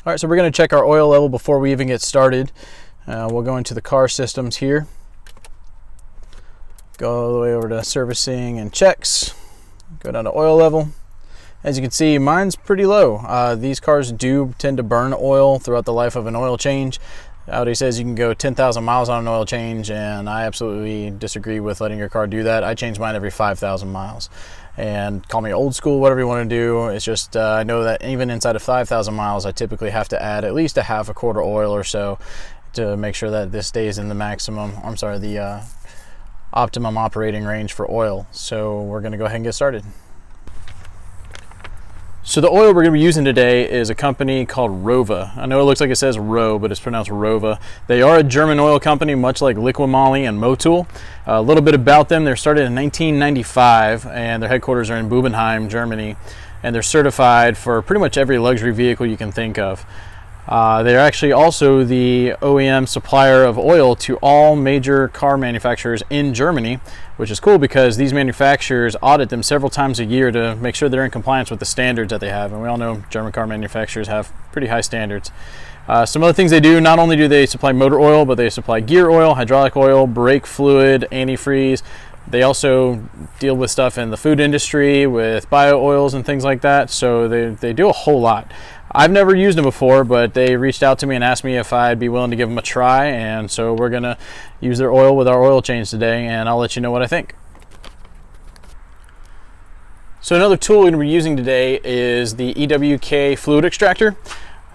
All right, so we're going to check our oil level before we even get started. We'll go into the car systems here. Go all the way over to servicing and checks. Go down to oil level. As you can see, mine's pretty low. These cars do tend to burn oil throughout the life of an oil change. Audi says you can go 10,000 miles on an oil change, and I absolutely disagree with letting your car do that. I change mine every 5,000 miles. And call me old school, whatever you want to do. It's just I know that even inside of 5,000 miles, I typically have to add at least a half a quart of oil or so to make sure that this stays in the the optimum operating range for oil. So we're going to go ahead and get started. So the oil we're going to be using today is a company called Rova. I know it looks like it says Ro, but it's pronounced Rova. They are a German oil company, much like Liqui-Moly and Motul. A little bit about them: they're started in 1995, and their headquarters are in Bubenheim, Germany, and they're certified for pretty much every luxury vehicle you can think of. They're actually also the OEM supplier of oil to all major car manufacturers in Germany, which is cool because these manufacturers audit them several times a year to make sure they're in compliance with the standards that they have. And we all know German car manufacturers have pretty high standards. Some other things they do: not only do they supply motor oil, but they supply gear oil, hydraulic oil, brake fluid, antifreeze. They also deal with stuff in the food industry with bio oils and things like that. So they do a whole lot. I've never used them before, but they reached out to me and asked me if I'd be willing to give them a try, and so we're going to use their oil with our oil change today, and I'll let you know what I think. So another tool we're going to be using today is the Ewk Fluid Extractor.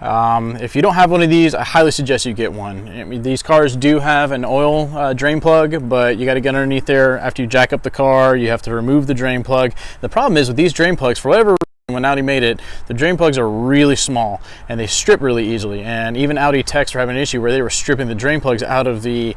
If you don't have one of these, I highly suggest you get one. I mean, these cars do have an oil drain plug, but you got to get underneath there. After you jack up the car, you have to remove the drain plug. The problem is with these drain plugs, for whatever reason, when Audi made it, the drain plugs are really small and they strip really easily. And even Audi techs were having an issue where they were stripping the drain plugs out of the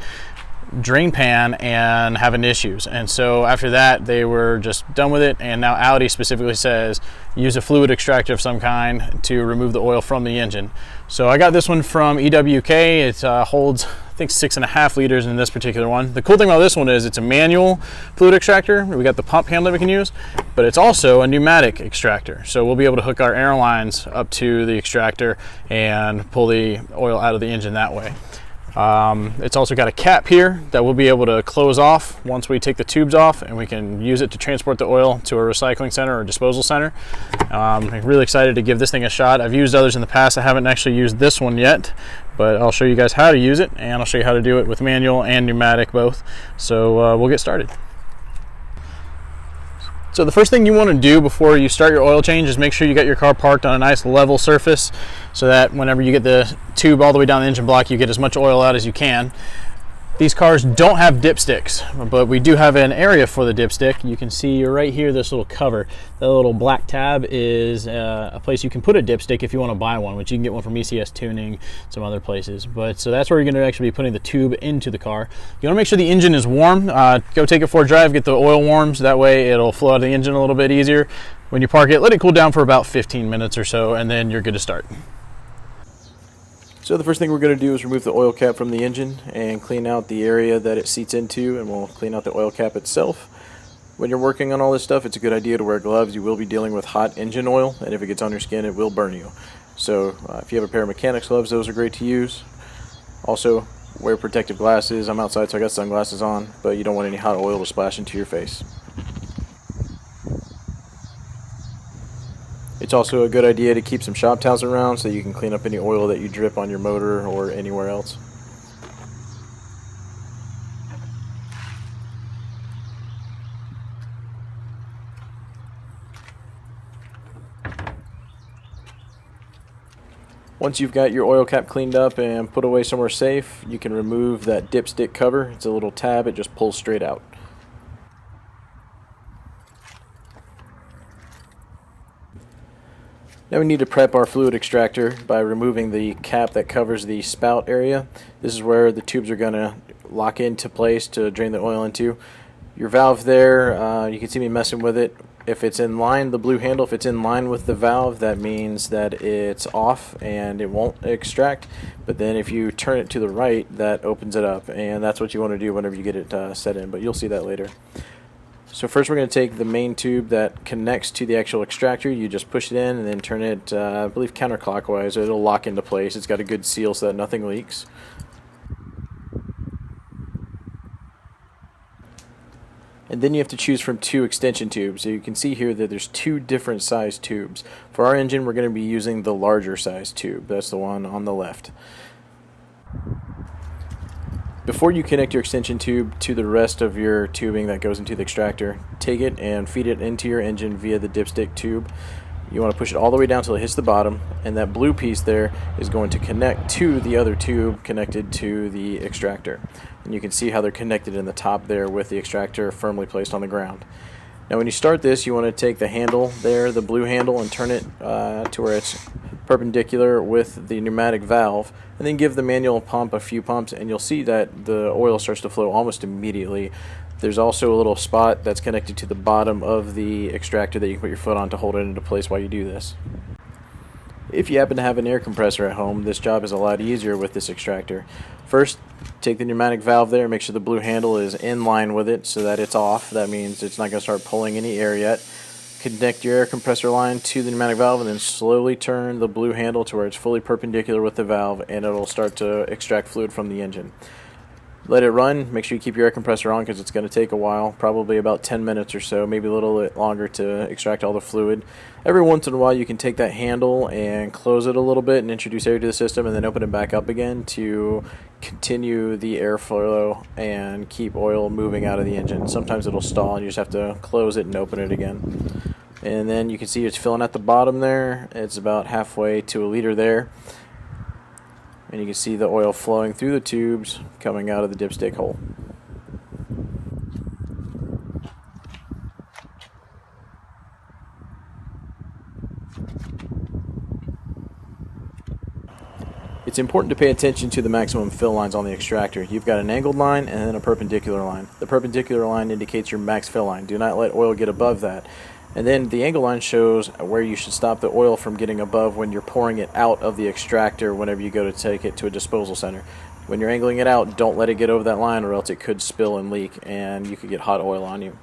drain pan and having issues. And so after that, they were just done with it. And now Audi specifically says use a fluid extractor of some kind to remove the oil from the engine. So I got this one from Ewk. It holds, I think, 6.5 liters in this particular one. The cool thing about this one is it's a manual fluid extractor. We got the pump handle we can use, but it's also a pneumatic extractor. So we'll be able to hook our air lines up to the extractor and pull the oil out of the engine that way. It's also got a cap here that we'll be able to close off once we take the tubes off, and we can use it to transport the oil to a recycling center or disposal center. I'm really excited to give this thing a shot. I've used others in the past. I haven't actually used this one yet, but I'll show you guys how to use it, and I'll show you how to do it with manual and pneumatic both. So we'll get started. So the first thing you want to do before you start your oil change is make sure you got your car parked on a nice level surface, so that whenever you get the tube all the way down the engine block, you get as much oil out as you can. These cars don't have dipsticks, but we do have an area for the dipstick. You can see right here, this little cover. The little black tab is a place you can put a dipstick if you want to buy one, which you can get one from ECS Tuning, some other places. But so that's where you're going to actually be putting the tube into the car. You want to make sure the engine is warm. Go take it for a drive, get the oil warm, so that way it'll flow out of the engine a little bit easier. When you park it, let it cool down for about 15 minutes or so, and then you're good to start. So the first thing we're going to do is remove the oil cap from the engine and clean out the area that it seats into, and we'll clean out the oil cap itself. When you're working on all this stuff, it's a good idea to wear gloves. You will be dealing with hot engine oil, and if it gets on your skin, it will burn you. So if you have a pair of mechanics gloves, those are great to use. Also, wear protective glasses. I'm outside, so I got sunglasses on, but you don't want any hot oil to splash into your face. It's also a good idea to keep some shop towels around so you can clean up any oil that you drip on your motor or anywhere else. Once you've got your oil cap cleaned up and put away somewhere safe, you can remove that dipstick cover. It's a little tab, it just pulls straight out. Now we need to prep our fluid extractor by removing the cap that covers the spout area. This is where the tubes are going to lock into place to drain the oil into. Your valve there, you can see me messing with it. If it's in line, the blue handle, if it's in line with the valve, that means that it's off and it won't extract. But then if you turn it to the right, that opens it up, and that's what you want to do whenever you get it set in, but you'll see that later. So first we're going to take the main tube that connects to the actual extractor. You just push it in and then turn it, I believe, counterclockwise. It'll lock into place. It's got a good seal so that nothing leaks. And then you have to choose from two extension tubes. So you can see here that there's two different size tubes. For our engine, we're going to be using the larger size tube. That's the one on the left. Before you connect your extension tube to the rest of your tubing that goes into the extractor, take it and feed it into your engine via the dipstick tube. You want to push it all the way down until it hits the bottom, and that blue piece there is going to connect to the other tube connected to the extractor. And you can see how they're connected in the top there with the extractor firmly placed on the ground. Now when you start this, you want to take the handle there, the blue handle, and turn it to where it's perpendicular with the pneumatic valve, and then give the manual pump a few pumps, and you'll see that the oil starts to flow almost immediately. There's also a little spot that's connected to the bottom of the extractor that you can put your foot on to hold it into place while you do this. If you happen to have an air compressor at home, this job is a lot easier with this extractor. First, take the pneumatic valve there, make sure the blue handle is in line with it so that it's off. That means it's not going to start pulling any air yet. Connect your air compressor line to the pneumatic valve and then slowly turn the blue handle to where it's fully perpendicular with the valve, and it'll start to extract fluid from the engine. Let it run. Make sure you keep your air compressor on because it's going to take a while, probably about 10 minutes or so, maybe a little bit longer to extract all the fluid. Every once in a while you can take that handle and close it a little bit and introduce air to the system, and then open it back up again to continue the airflow and keep oil moving out of the engine. Sometimes it'll stall and you just have to close it and open it again. And then you can see it's filling at the bottom there. It's about halfway to a liter there. And you can see the oil flowing through the tubes coming out of the dipstick hole. It's important to pay attention to the maximum fill lines on the extractor. You've got an angled line and then a perpendicular line. The perpendicular line indicates your max fill line. Do not let oil get above that. And then the angle line shows where you should stop the oil from getting above when you're pouring it out of the extractor whenever you go to take it to a disposal center. When you're angling it out, don't let it get over that line or else it could spill and leak and you could get hot oil on you.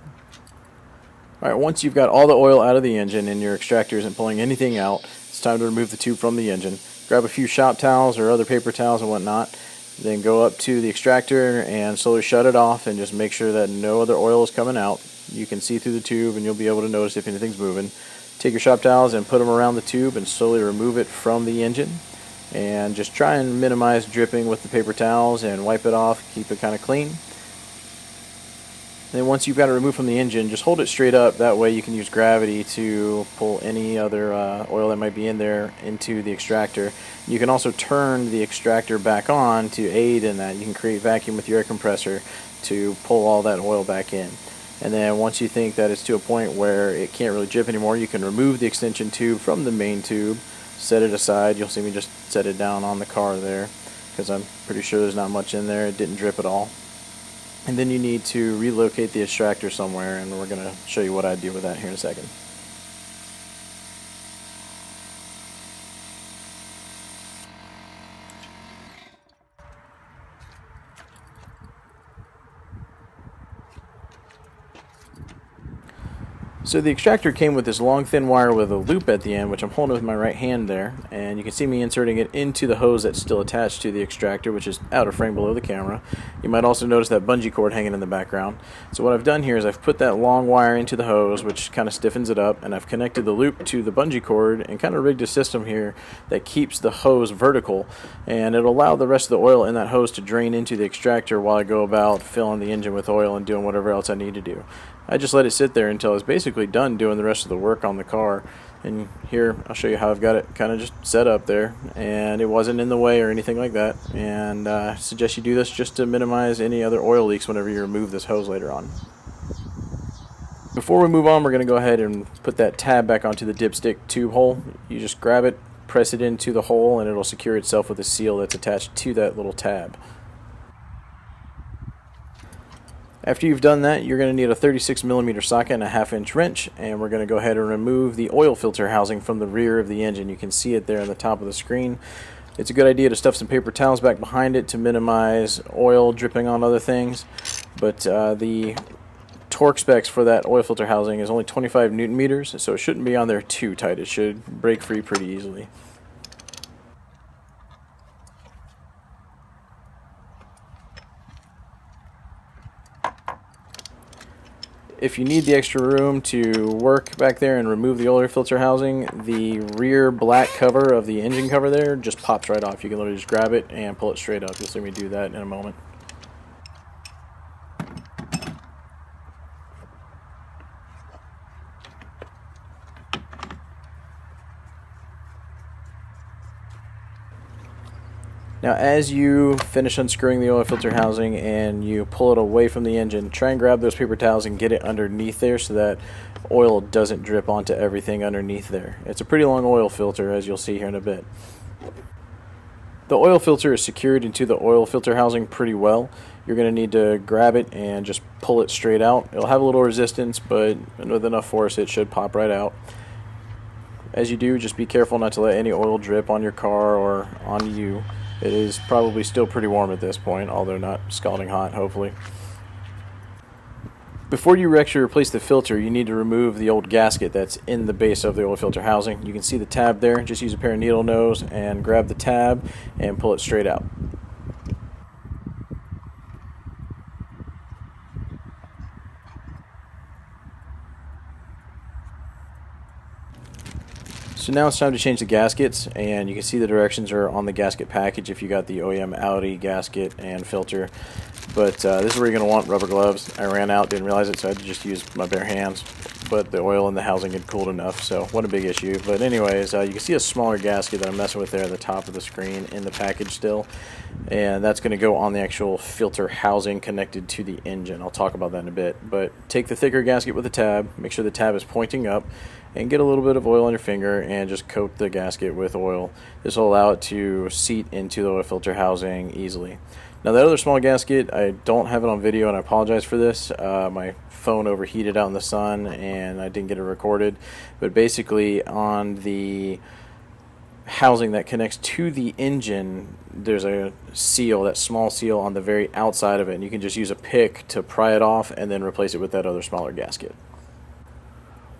Alright, once you've got all the oil out of the engine and your extractor isn't pulling anything out, it's time to remove the tube from the engine. Grab a few shop towels or other paper towels and whatnot. Then go up to the extractor and slowly shut it off and just make sure that no other oil is coming out. You can see through the tube and you'll be able to notice if anything's moving. Take your shop towels and put them around the tube and slowly remove it from the engine. And just try and minimize dripping with the paper towels and wipe it off, keep it kind of clean. Then once you've got it removed from the engine, just hold it straight up. That way you can use gravity to pull any other oil that might be in there into the extractor. You can also turn the extractor back on to aid in that. You can create vacuum with your air compressor to pull all that oil back in. And then once you think that it's to a point where it can't really drip anymore, you can remove the extension tube from the main tube, set it aside. You'll see me just set it down on the car there because I'm pretty sure there's not much in there. It didn't drip at all. And then you need to relocate the extractor somewhere, and we're going to show you what I do with that here in a second. So the extractor came with this long thin wire with a loop at the end, which I'm holding with my right hand there, and you can see me inserting it into the hose that's still attached to the extractor, which is out of frame below the camera. You might also notice that bungee cord hanging in the background. So what I've done here is I've put that long wire into the hose, which kind of stiffens it up, and I've connected the loop to the bungee cord and kind of rigged a system here that keeps the hose vertical, and it'll allow the rest of the oil in that hose to drain into the extractor while I go about filling the engine with oil and doing whatever else I need to do. I just let it sit there until it's basically done doing the rest of the work on the car. And here I'll show you how I've got it kind of just set up there, and it wasn't in the way or anything like that. And I suggest you do this just to minimize any other oil leaks whenever you remove this hose later on. Before we move on, we're going to go ahead and put that tab back onto the dipstick tube hole. You just grab it, press it into the hole, and it'll secure itself with a seal that's attached to that little tab. After you've done that, you're going to need a 36mm socket and a 1/2-inch wrench, and we're going to go ahead and remove the oil filter housing from the rear of the engine. You can see it there on the top of the screen. It's a good idea to stuff some paper towels back behind it to minimize oil dripping on other things, but the torque specs for that oil filter housing is only 25 Newton meters, so it shouldn't be on there too tight. It should break free pretty easily. If you need the extra room to work back there and remove the oil filter housing, the rear black cover of the engine cover there just pops right off. You can literally just grab it and pull it straight up. You'll see me do that in a moment. Now, as you finish unscrewing the oil filter housing and you pull it away from the engine, try and grab those paper towels and get it underneath there so that oil doesn't drip onto everything underneath there. It's a pretty long oil filter, as you'll see here in a bit. The oil filter is secured into the oil filter housing pretty well. You're going to need to grab it and just pull it straight out. It'll have a little resistance, but with enough force it should pop right out. As you do, just be careful not to let any oil drip on your car or on you. It is probably still pretty warm at this point, although not scalding hot, hopefully. Before you actually replace the filter, you need to remove the old gasket that's in the base of the oil filter housing. You can see the tab there. Just use a pair of needle nose and grab the tab and pull it straight out. So now it's time to change the gaskets, and you can see the directions are on the gasket package if you got the OEM Audi gasket and filter. But this is where you're going to want rubber gloves. I ran out, didn't realize it, so I had to just use my bare hands. But the oil in the housing had cooled enough, so what a big issue. But anyways, you can see a smaller gasket that I'm messing with there at the top of the screen in the package still. And that's going to go on the actual filter housing connected to the engine. I'll talk about that in a bit. But take the thicker gasket with the tab, make sure the tab is pointing up, and get a little bit of oil on your finger and just coat the gasket with oil. This will allow it to seat into the oil filter housing easily. Now that other small gasket, I don't have it on video and I apologize for this. My phone overheated out in the sun and I didn't get it recorded. But basically on the housing that connects to the engine, there's a seal, that small seal on the very outside of it, and you can just use a pick to pry it off and then replace it with that other smaller gasket.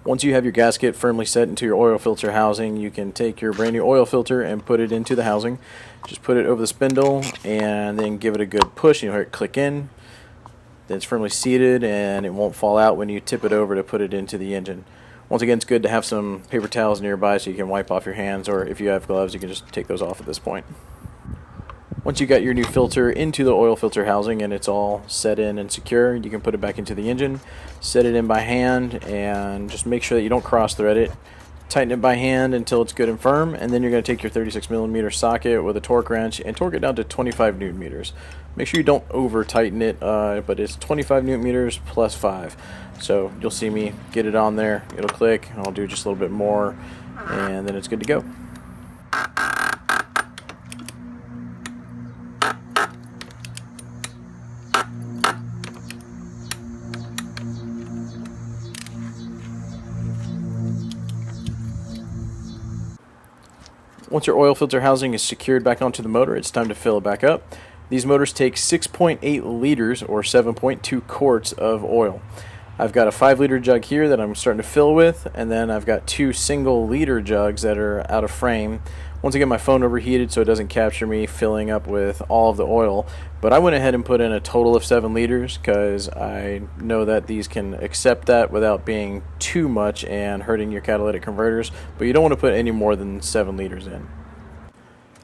Once you have your gasket firmly set into your oil filter housing, you can take your brand new oil filter and put it into the housing. Just put it over the spindle and then give it a good push. You'll hear it click in. Then it's firmly seated and it won't fall out when you tip it over to put it into the engine. Once again, it's good to have some paper towels nearby so you can wipe off your hands, or if you have gloves, you can just take those off at this point. Once you got your new filter into the oil filter housing and it's all set in and secure, you can put it back into the engine, set it in by hand, and just make sure that you don't cross thread it. Tighten it by hand until it's good and firm, and then you're going to take your 36mm socket with a torque wrench and torque it down to 25 Newton meters. Make sure you don't over tighten it, but it's 25 Newton meters plus 5. So you'll see me get it on there, it'll click, and I'll do just a little bit more, and then it's good to go. Once your oil filter housing is secured back onto the motor, it's time to fill it back up. These motors take 6.8 liters or 7.2 quarts of oil. I've got a 5-liter jug here that I'm starting to fill with, and then I've got 2 single-liter jugs that are out of frame. Once again, my phone overheated so it doesn't capture me filling up with all of the oil, but I went ahead and put in a total of 7 liters because I know that these can accept that without being too much and hurting your catalytic converters, but you don't want to put any more than 7 liters in.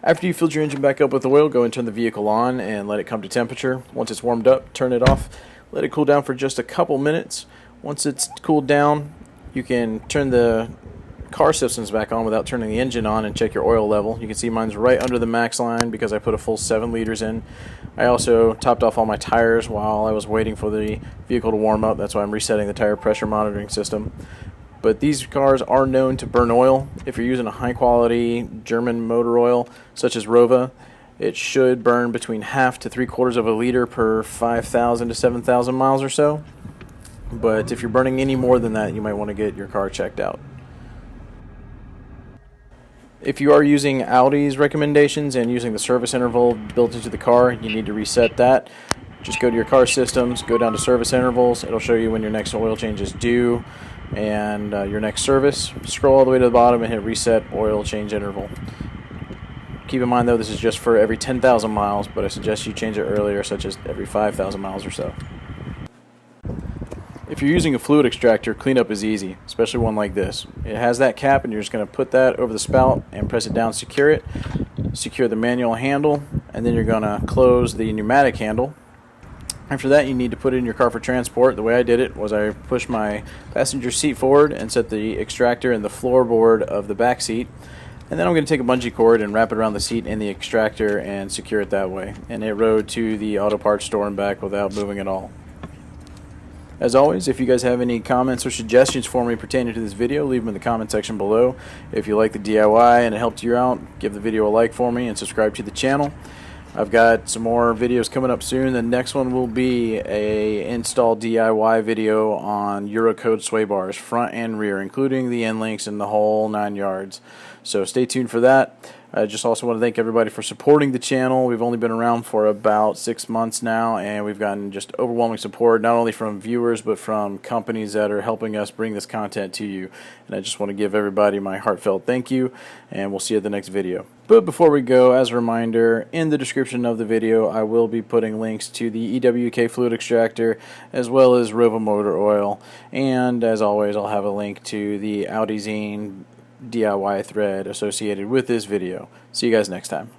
After you filled your engine back up with oil, go and turn the vehicle on and let it come to temperature. Once it's warmed up, turn it off. Let it cool down for just a couple minutes. Once it's cooled down, you can turn the car systems back on without turning the engine on and check your oil level. You can see mine's right under the max line because I put a full 7 liters in. I also topped off all my tires while I was waiting for the vehicle to warm up. That's why I'm resetting the tire pressure monitoring system. But these cars are known to burn oil. If you're using a high quality German motor oil such as Rova, it should burn between half to 3/4 of a liter per 5,000 to 7,000 miles or so. But if you're burning any more than that, you might want to get your car checked out. If you are using Audi's recommendations and using the service interval built into the car, you need to reset that. just go to your car systems, go down to service intervals. It'll show you when your next oil change is due and your next service. Scroll all the way to the bottom and hit reset oil change interval. Keep in mind though, this is just for every 10,000 miles, but I suggest you change it earlier, such as every 5,000 miles or so. If you're using a fluid extractor, cleanup is easy, especially one like this. It has that cap and you're just going to put that over the spout and press it down, secure it. Secure the manual handle, and then you're going to close the pneumatic handle. After that, you need to put it in your car for transport. The way I did it was I pushed my passenger seat forward and set the extractor in the floorboard of the back seat. And then I'm going to take a bungee cord and wrap it around the seat and the extractor and secure it that way. And it rode to the auto parts store and back without moving at all. As always, if you guys have any comments or suggestions for me pertaining to this video, leave them in the comment section below. If you like the DIY and it helped you out, give the video a like for me and subscribe to the channel. I've got some more videos coming up soon. The next one will be a install DIY video on Eurocode sway bars, front and rear, including the end links and the whole 9 yards. So stay tuned for that. I just also want to thank everybody for supporting the channel. We've only been around for about 6 months now, and we've gotten just overwhelming support, not only from viewers, but from companies that are helping us bring this content to you. And I just want to give everybody my heartfelt thank you, and we'll see you at the next video. But before we go, as a reminder, in the description of the video, I will be putting links to the EWK Fluid Extractor, as well as Rovo Motor Oil. And as always, I'll have a link to the Audi Zine DIY thread associated with this video. See you guys next time.